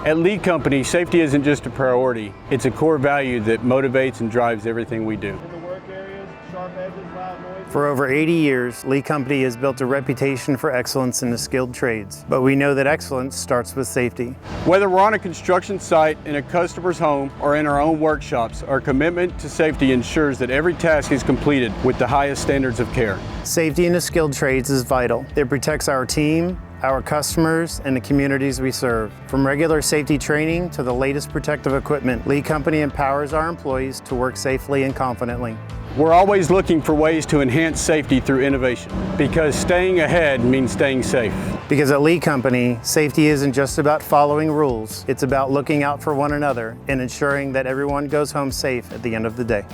At Lee Company, safety isn't just a priority, it's a core value that motivates and drives everything we do. In the work areas, sharp edges, loud noise. For over 80 years, Lee Company has built a reputation for excellence in the skilled trades, but we know that excellence starts with safety. Whether we're on a construction site, in a customer's home, or in our own workshops, our commitment to safety ensures that every task is completed with the highest standards of care. Safety in the skilled trades is vital. It protects our team, our customers, and the communities we serve. From regular safety training to the latest protective equipment, Lee Company empowers our employees to work safely and confidently. We're always looking for ways to enhance safety through innovation, because staying ahead means staying safe. Because at Lee Company, safety isn't just about following rules, it's about looking out for one another and ensuring that everyone goes home safe at the end of the day.